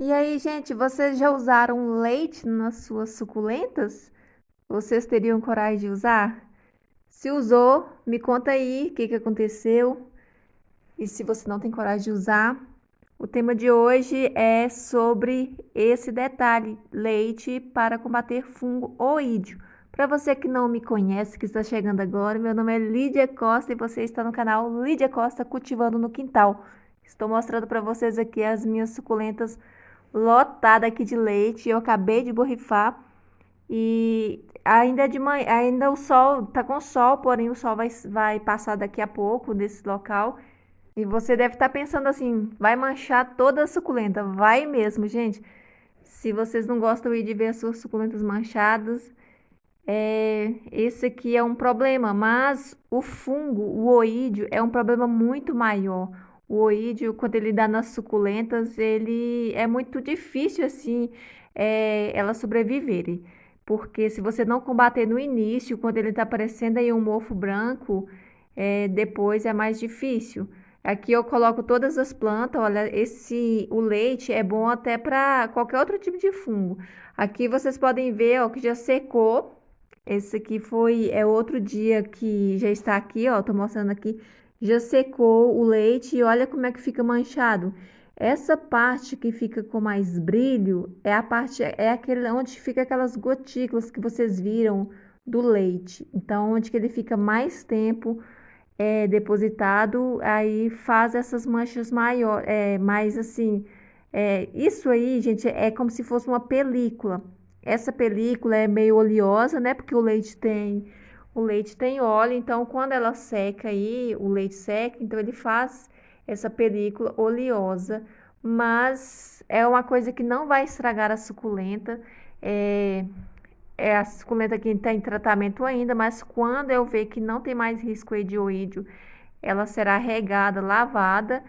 E aí, gente, vocês já usaram leite nas suas suculentas? Vocês teriam coragem de usar? Se usou, me conta aí o que que aconteceu. E se você não tem coragem de usar, o tema de hoje é sobre esse detalhe: leite para combater fungo ou ídio. Para você que não me conhece, que está chegando agora, meu nome é Lídia Costa e você está no canal Lídia Costa Cultivando no Quintal. Estou mostrando para vocês aqui as minhas suculentas lotada aqui de leite. Eu acabei de borrifar e ainda de manhã, ainda o sol tá com sol, porém o sol vai passar daqui a pouco desse local. E você deve estar pensando assim, vai manchar toda a suculenta. Vai mesmo, gente. Se vocês não gostam de ver as suas suculentas manchadas, esse aqui é um problema, mas o fungo, o oídio, é um problema muito maior. O oídio, quando ele dá nas suculentas, ele é muito difícil assim, elas sobreviverem. Porque se você não combater no início, quando ele está aparecendo aí um mofo branco, depois é mais difícil. Aqui eu coloco todas as plantas. Olha, o leite é bom até para qualquer outro tipo de fungo. Aqui vocês podem ver, ó, que já secou. Esse aqui é outro dia que já está aqui, ó, tô mostrando aqui. Já secou o leite e olha como é que fica manchado. Essa parte que fica com mais brilho é aquele onde fica aquelas gotículas que vocês viram do leite. Então, onde que ele fica mais tempo depositado, aí faz essas manchas maior, mais assim. Isso aí, gente, é como se fosse uma película. Essa película é meio oleosa, né? Porque o leite tem óleo, então quando ela seca aí, o leite seca, então ele faz essa película oleosa, mas é uma coisa que não vai estragar a suculenta. É, a suculenta que está em tratamento ainda, mas quando eu ver que não tem mais risco de oídio, ela será regada, lavada,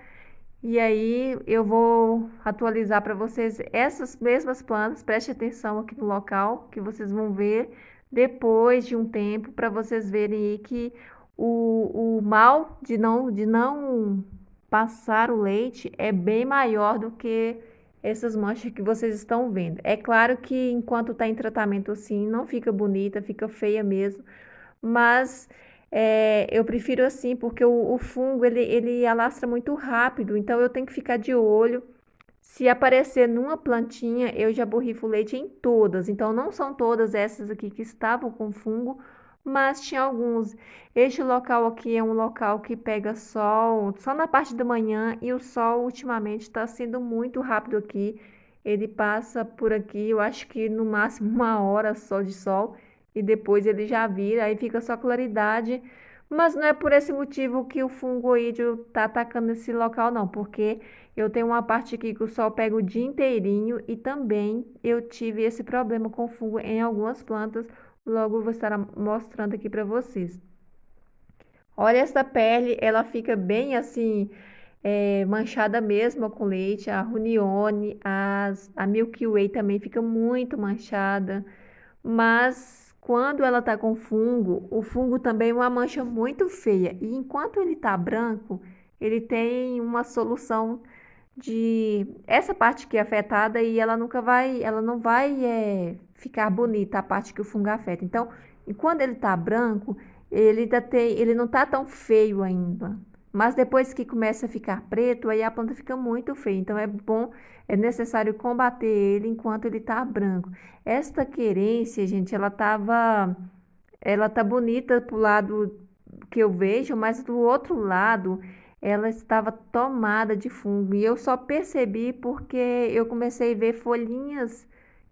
e aí eu vou atualizar para vocês essas mesmas plantas. Preste atenção aqui no local, que vocês vão ver depois de um tempo, para vocês verem aí que o mal de não passar o leite é bem maior do que essas manchas que vocês estão vendo. É claro que enquanto está em tratamento assim, não fica bonita, fica feia mesmo, mas eu prefiro assim, porque o fungo ele alastra muito rápido, então eu tenho que ficar de olho. Se aparecer numa plantinha, eu já borrifo leite em todas. Então, não são todas essas aqui que estavam com fungo, mas tinha alguns. Este local aqui é um local que pega sol só na parte da manhã e o sol ultimamente está sendo muito rápido aqui. Ele passa por aqui, eu acho que no máximo uma hora só de sol e depois ele já vira, aí fica só claridade. Mas não é por esse motivo que o fungoídeo está atacando esse local, não, porque eu tenho uma parte aqui que o sol pega o dia inteirinho e também eu tive esse problema com fungo em algumas plantas. Logo eu vou estar mostrando aqui para vocês. Olha essa pele, ela fica bem assim, manchada mesmo com leite. A Runione, a Milky Way também fica muito manchada. Mas quando ela tá com fungo, o fungo também é uma mancha muito feia. E enquanto ele tá branco, ele tem uma solução de essa parte que é afetada e ela não vai ficar bonita a parte que o fungo afeta. Então, e quando ele tá branco, ele não tá tão feio ainda. Mas depois que começa a ficar preto, aí a planta fica muito feia. Então é bom, é necessário combater ele enquanto ele tá branco. Esta querência, gente, ela tá bonita pro lado que eu vejo, mas do outro lado ela estava tomada de fungo. E eu só percebi porque eu comecei a ver folhinhas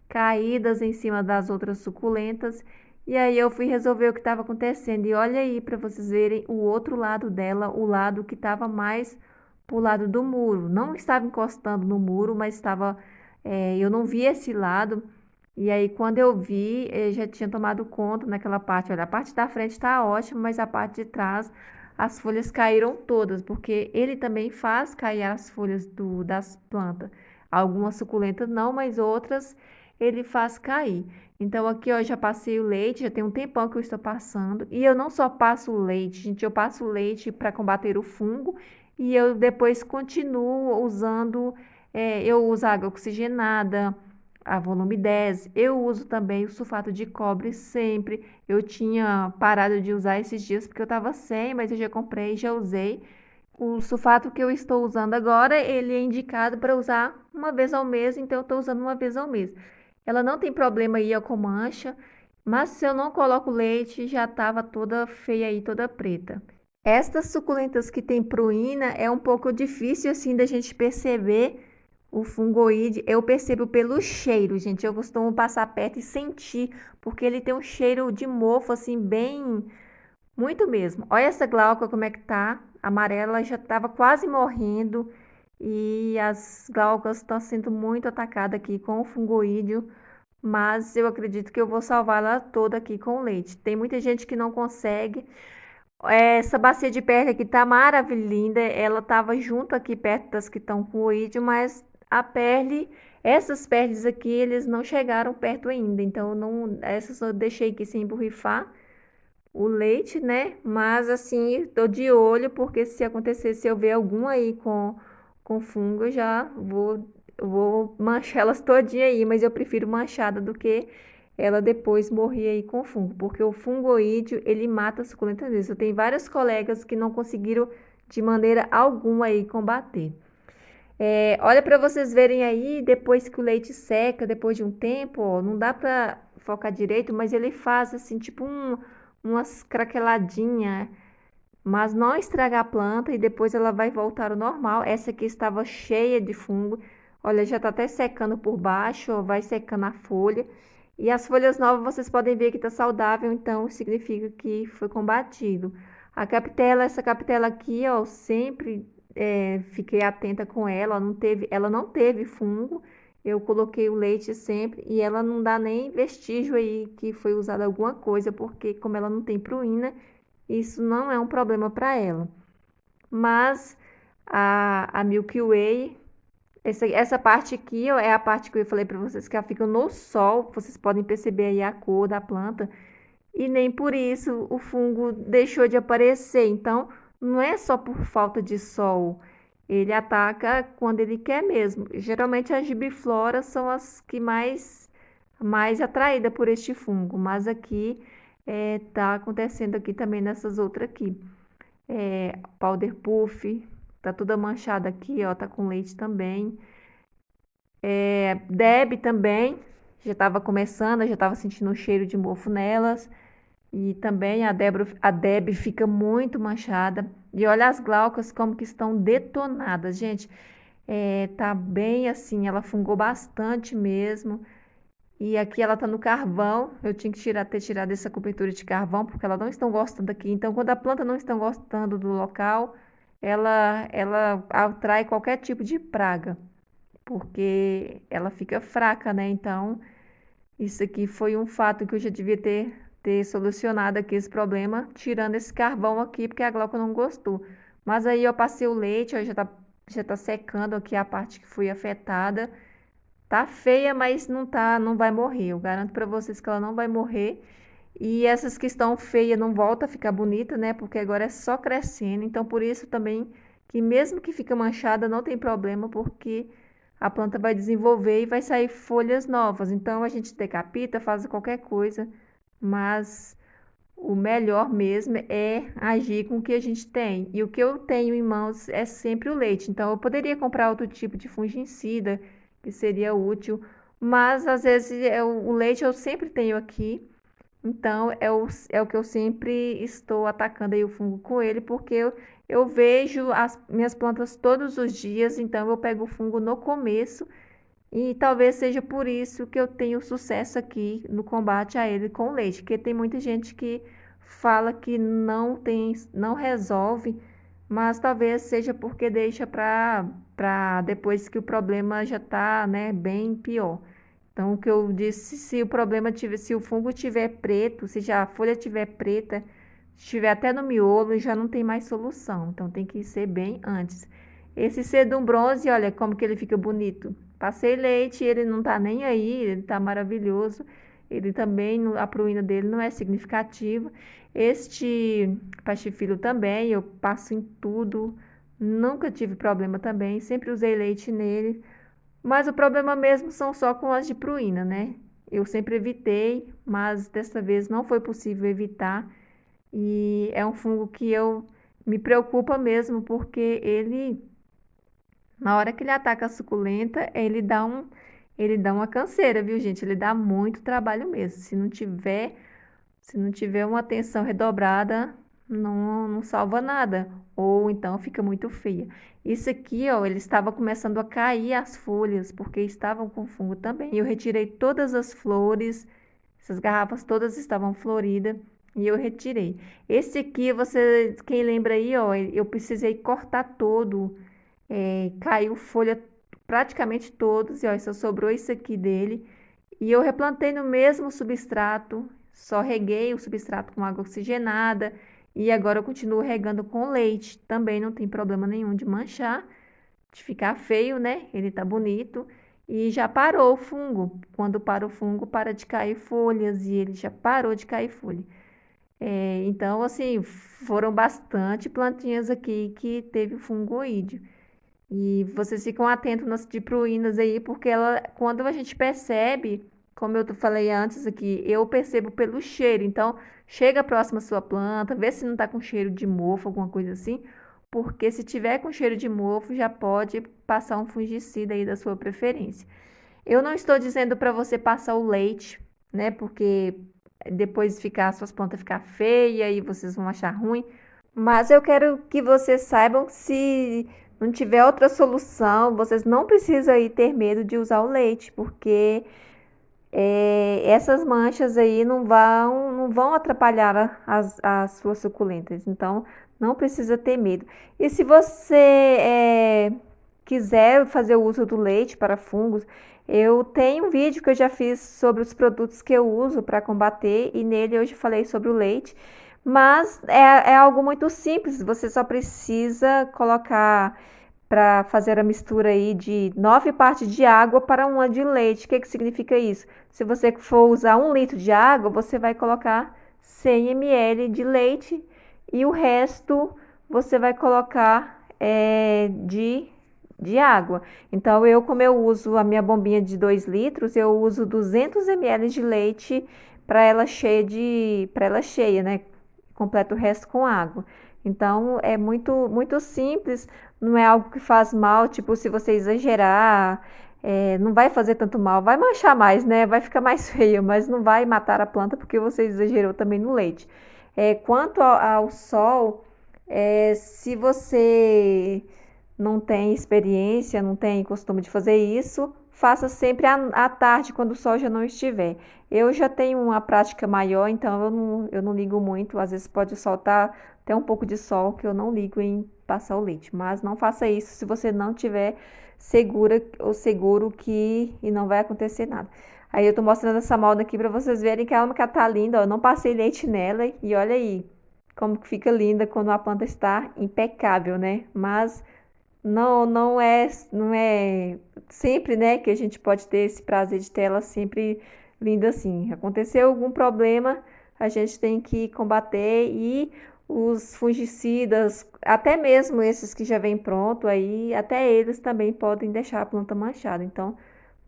caídas em cima das outras suculentas. E aí eu fui resolver o que estava acontecendo. E olha aí para vocês verem o outro lado dela, o lado que estava mais pro lado do muro. Não estava encostando no muro, mas estava. Eu não vi esse lado. E aí, quando eu vi, já tinha tomado conta naquela parte. Olha, a parte da frente está ótima, mas a parte de trás, as folhas caíram todas, porque ele também faz cair as folhas das plantas. Algumas suculentas não, mas outras ele faz cair. Então, aqui ó, eu já passei o leite, já tem um tempão que eu estou passando. E eu não só passo o leite, gente, eu passo o leite para combater o fungo e eu depois continuo usando Eu uso água oxigenada, a volume 10. Eu uso também o sulfato de cobre sempre. Eu tinha parado de usar esses dias porque eu estava sem, mas eu já comprei, já usei. O sulfato que eu estou usando agora, ele é indicado para usar uma vez ao mês, então eu estou usando uma vez ao mês. Ela não tem problema aí com mancha, mas se eu não coloco leite, já estava toda feia aí, toda preta. Estas suculentas que tem pruína é um pouco difícil assim da gente perceber o fungoide. Eu percebo pelo cheiro, gente. Eu costumo passar perto e sentir, porque ele tem um cheiro de mofo assim bem muito mesmo. Olha essa glauca como é que tá. Amarela já estava quase morrendo e as glaucas estão sendo muito atacadas aqui com o fungoídeo, mas eu acredito que eu vou salvá-la toda aqui com leite. Tem muita gente que não consegue. Essa bacia de perca aqui tá maravilhosa, linda. Ela tava junto aqui perto das que estão com oídio, mas a pele, essas peles aqui, eles não chegaram perto ainda. Então, não, essas eu deixei aqui sem borrifar o leite, né? Mas assim, tô de olho, porque se acontecer, se eu ver algum aí com fungo, eu vou manchar elas todinha aí, mas eu prefiro manchada do que ela depois morrer aí com fungo, porque o fungoídeo, ele mata a suculenta mesmo. Eu tenho vários colegas que não conseguiram de maneira alguma aí combater. Olha para vocês verem aí, depois que o leite seca, depois de um tempo, ó, não dá para focar direito, mas ele faz assim, tipo umas craqueladinhas, mas não estragar a planta e depois ela vai voltar ao normal. Essa aqui estava cheia de fungo. Olha, já está até secando por baixo, ó, vai secando a folha. E as folhas novas vocês podem ver que está saudável, então significa que foi combatido. A capitela, essa capitela aqui, ó, sempre fiquei atenta com ela, ela não teve fungo. Eu coloquei o leite sempre e ela não dá nem vestígio aí que foi usada alguma coisa, porque como ela não tem pruína, isso não é um problema para ela. Mas a Milky Way, essa parte aqui ó, é a parte que eu falei para vocês que ela fica no sol. Vocês podem perceber aí a cor da planta. E nem por isso o fungo deixou de aparecer. Então, não é só por falta de sol. Ele ataca quando ele quer mesmo. Geralmente as gibifloras são as que mais atraídas por este fungo. Mas aqui tá acontecendo aqui também nessas outras aqui. Powder puff, tá toda manchada aqui, ó, tá com leite também. Deb também, já estava começando, já estava sentindo um cheiro de mofo nelas. E também a Deb fica muito manchada. E olha as glaucas como que estão detonadas, gente. Tá bem assim, ela fungou bastante mesmo. E aqui ela tá no carvão. Eu tinha que ter tirado essa cobertura de carvão, porque elas não estão gostando aqui. Então, quando a planta não está gostando do local, ela atrai qualquer tipo de praga, porque ela fica fraca, né? Então, isso aqui foi um fato que eu já devia ter solucionado aqui esse problema, tirando esse carvão aqui, porque a Glauca não gostou. Mas aí eu passei o leite, ó, já tá secando aqui a parte que foi afetada. Tá feia, mas não tá, não vai morrer. Eu garanto para vocês que ela não vai morrer. E essas que estão feias não voltam a ficar bonita, né? Porque agora é só crescendo. Então, por isso também que mesmo que fica manchada, não tem problema, porque a planta vai desenvolver e vai sair folhas novas. Então, a gente decapita, faz qualquer coisa, mas o melhor mesmo é agir com o que a gente tem. E o que eu tenho em mãos é sempre o leite. Então, eu poderia comprar outro tipo de fungicida que seria útil, mas às vezes o leite eu sempre tenho aqui. Então, é o que eu sempre estou atacando aí o fungo com ele, porque eu vejo as minhas plantas todos os dias, então eu pego o fungo no começo e talvez seja por isso que eu tenho sucesso aqui no combate a ele com leite, porque tem muita gente que fala que não resolve, mas talvez seja porque deixa para depois que o problema já está, né, bem pior. Então, o que eu disse, se o fungo tiver preto, se já a folha tiver preta, estiver até no miolo, já não tem mais solução. Então, tem que ser bem antes. Esse sedum bronze, olha como que ele fica bonito. Passei leite, ele não tá nem aí, ele tá maravilhoso. Ele também, a pruína dele não é significativa. Este pastifilho também, eu passo em tudo. Nunca tive problema também, sempre usei leite nele. Mas o problema mesmo são só com as de pruína, né? Eu sempre evitei, mas dessa vez não foi possível evitar. E é um fungo que eu me preocupa mesmo, porque ele, na hora que ele ataca a suculenta, ele dá uma canseira, viu, gente? Ele dá muito trabalho mesmo. Se não tiver uma atenção redobrada, não salva nada. Ou então fica muito feia. Isso aqui, ó, ele estava começando a cair as folhas, porque estavam com fungo também. Eu retirei todas as flores, essas garrafas todas estavam floridas e eu retirei. Esse aqui, você, quem lembra aí, ó, eu precisei cortar todo, caiu folha praticamente todos, e ó, só sobrou isso aqui dele. E eu replantei no mesmo substrato, só reguei o substrato com água oxigenada e agora eu continuo regando com leite. Também não tem problema nenhum de manchar, de ficar feio, né? Ele tá bonito e já parou o fungo. Quando para o fungo, para de cair folhas e ele já parou de cair folha. Então, assim, foram bastante plantinhas aqui que teve fungoídeo. E vocês ficam atentos nas dipruínas aí, porque ela, quando a gente percebe, como eu falei antes aqui, eu percebo pelo cheiro. Então, chega próximo à sua planta, vê se não está com cheiro de mofo, alguma coisa assim, porque se tiver com cheiro de mofo, já pode passar um fungicida aí da sua preferência. Eu não estou dizendo para você passar o leite, né? Porque depois ficar, suas plantas ficar feia e vocês vão achar ruim. Mas eu quero que vocês saibam que se não tiver outra solução, vocês não precisam aí ter medo de usar o leite, porque essas manchas aí não vão atrapalhar as suas suculentas. Então, não precisa ter medo. E se você quiser fazer o uso do leite para fungos, eu tenho um vídeo que eu já fiz sobre os produtos que eu uso para combater e nele eu já falei sobre o leite. Mas é algo muito simples, você só precisa colocar para fazer a mistura aí de 9 partes de água para 1 de leite. O que significa isso? Se você for usar 1 litro de água, você vai colocar 100 ml de leite e o resto você vai colocar de água. Então, como eu uso a minha bombinha de 2 litros, eu uso 200 ml de leite para ela cheia, né? Completa o resto com água. Então, é muito simples, não é algo que faz mal, tipo, se você exagerar, não vai fazer tanto mal, vai manchar mais, né? Vai ficar mais feio, mas não vai matar a planta porque você exagerou também no leite. Quanto ao sol, se você não tem experiência, não tem costume de fazer isso, faça sempre à tarde, quando o sol já não estiver. Eu já tenho uma prática maior, então eu não ligo muito. Às vezes pode soltar até um pouco de sol, que eu não ligo em passar o leite. Mas não faça isso se você não tiver segura ou seguro que e não vai acontecer nada. Aí eu tô mostrando essa molda aqui para vocês verem que ela tá linda, ó. Eu não passei leite nela e olha aí como que fica linda quando a planta está impecável, né? Mas não é sempre, né, que a gente pode ter esse prazer de ter ela sempre linda assim. Aconteceu algum problema, a gente tem que combater e os fungicidas, até mesmo esses que já vêm pronto aí, até eles também podem deixar a planta manchada. Então,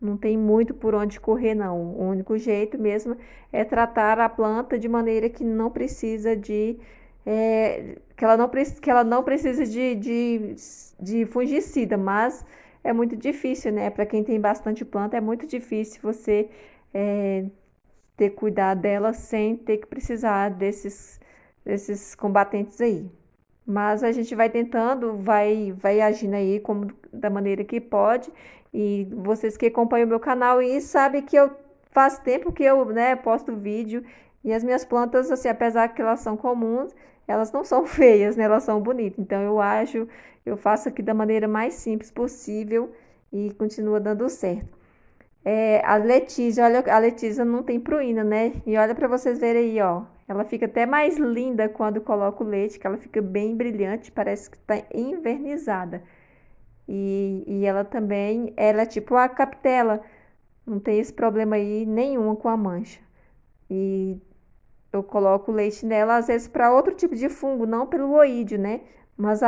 não tem muito por onde correr, não. O único jeito mesmo é tratar a planta de maneira que não precisa de que ela não precisa de fungicida, mas é muito difícil, né? Para quem tem bastante planta, é muito difícil você é, ter cuidado dela sem ter que precisar desses combatentes aí. Mas a gente vai tentando, vai agindo aí como da maneira que pode. E vocês que acompanham o meu canal e sabem que eu faz tempo que eu, né, posto vídeo e as minhas plantas, assim, apesar que elas são comuns, elas não são feias, né? Elas são bonitas. Então eu faço aqui da maneira mais simples possível e continua dando certo. A Letícia, olha, a Letícia não tem pruína, né? E olha para vocês verem aí, ó. Ela fica até mais linda quando coloca o leite, que ela fica bem brilhante, parece que está envernizada. E ela também, ela é tipo a capitela, não tem esse problema aí nenhum com a mancha. E eu coloco leite nela, às vezes, para outro tipo de fungo, não pelo oídio, né? Mas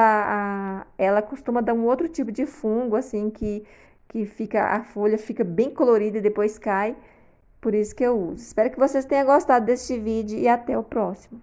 ela costuma dar um outro tipo de fungo, assim, que que fica a folha fica bem colorida e depois cai. Por isso que eu uso. Espero que vocês tenham gostado deste vídeo e até o próximo.